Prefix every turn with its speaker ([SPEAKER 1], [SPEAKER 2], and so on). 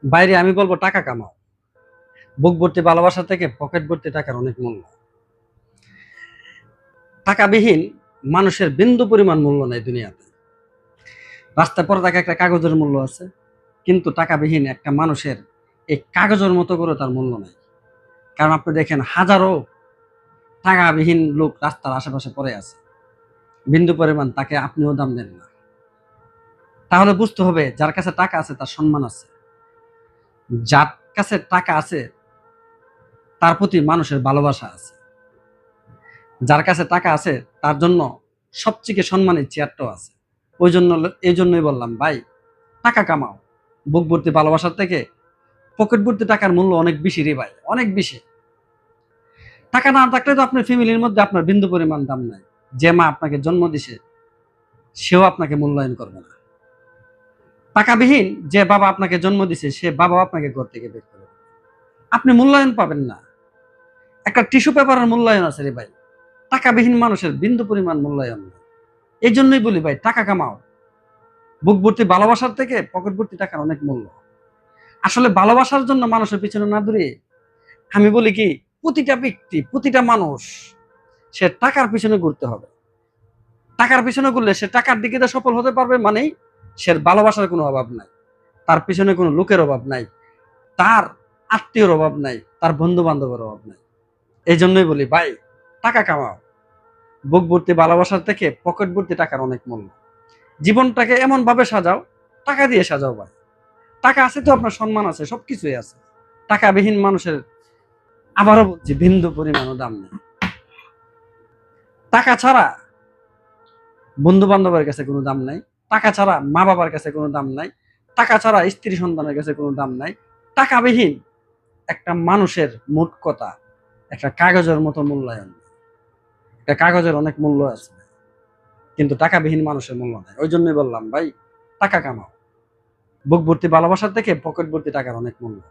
[SPEAKER 1] বাইরে আমি বলবো টাকা কামাও। বুক ভর্তি ভালোবাসা থেকে পকেট ভর্তি টাকার অনেক মূল্য। টাকাবিহীন মানুষের বিন্দু পরিমাণ মূল্য নেই দুনিয়াতে। রাস্তায় পড়ে থাকা একটা কাগজের মূল্য আছে, কিন্তু টাকাবিহীন একটা মানুষের এই কাগজের মতো করে তার মূল্য নেই। কারণ আপনি দেখেন হাজারো টাকাবিহীন লোক রাস্তার আশেপাশে পড়ে আছে, বিন্দু পরিমাণ তাকে আপনিও দাম দেন না। তাহলে বুঝতে হবে যার কাছে টাকা আছে তার সম্মান আছে, যার কাছে টাকা আছে তার প্রতি মানুষের ভালোবাসা আছে, যার কাছে টাকা আছে তার জন্য সবচেয়ে সম্মানের চেয়ারটাও আছে। ওই জন্য এই জন্যই বললাম ভাই, টাকা কামাও। বুক ভর্তি ভালোবাসার থেকে পকেট ভর্তি টাকার মূল্য অনেক বেশি রে ভাই, অনেক বেশি। টাকা না থাকলে তো আপনার ফ্যামিলির মধ্যে আপনার বিন্দু পরিমাণ দাম নাই। যে মা আপনাকে জন্ম দিছে সেও আপনাকে মূল্যায়ন করবে না। টাকাবিহীন যে বাবা আপনাকে জন্ম দিছে সে বাবাও আপনাকে ঘর থেকে বের করে দেবে। আপনি মূল্যায়ন পাবেন না। একটা টিস্যু পেপারের মূল্যায়ন আছে রে ভাই, টাকাবিহীন মানুষের বিন্দু পরিমাণ মূল্যায়ন নেই। এই জন্যই বলি ভাই, টাকা কামাও। বুক ভর্তি ভালোবাসার থেকে পকেট ভর্তি টাকার অনেক মূল্য। আসলে ভালোবাসার জন্য মানুষের পিছনে না দৌড়ে আমি বলি কি, প্রতিটা ব্যক্তি প্রতিটা মানুষ সে টাকার পিছনে ঘুরতে হবে। টাকার পিছনে ঘুরলে সে টাকার দিকে সফল হতে পারবে, মানেই সে ভালোবাসার কোনো অভাব নাই, তার পিছনে কোনো লোকের অভাব নাই, তার আত্মীয়র অভাব নাই, তার বন্ধু বান্ধবের অভাব নাই। এই জন্যই বলি ভাই, টাকা কামাও। বুক ভর্তি ভালোবাসার থেকে পকেট ভর্তি টাকার অনেক মূল্য। জীবনটাকে এমন ভাবে সাজাও, টাকা দিয়ে সাজাও ভাই। টাকা আছে তো আপনার সম্মান আছে, সবকিছুই আছে। টাকাবিহীন মানুষের, আবারও বলছি, বিন্দু পরিমাণও দাম নেই। টাকা ছাড়া বন্ধু বান্ধবের কাছে কোনো দাম নাই, টাকা ছাড়া মা বাবার কাছে কোনো দাম নাই, টাকা ছাড়া স্ত্রী সন্তানের কাছে কোনো দাম নাই। টাকাবিহীন একটা মানুষের মোট কথা একটা কাগজের মতো মূল্যায়ন। একটা কাগজের অনেক মূল্য আছে, কিন্তু টাকাবিহীন মানুষের মূল্য নাই। ওই জন্যই বললাম ভাই, টাকা কামাও। বুক ভর্তি ভালোবাসার থেকে পকেট ভর্তি টাকার অনেক মূল্য।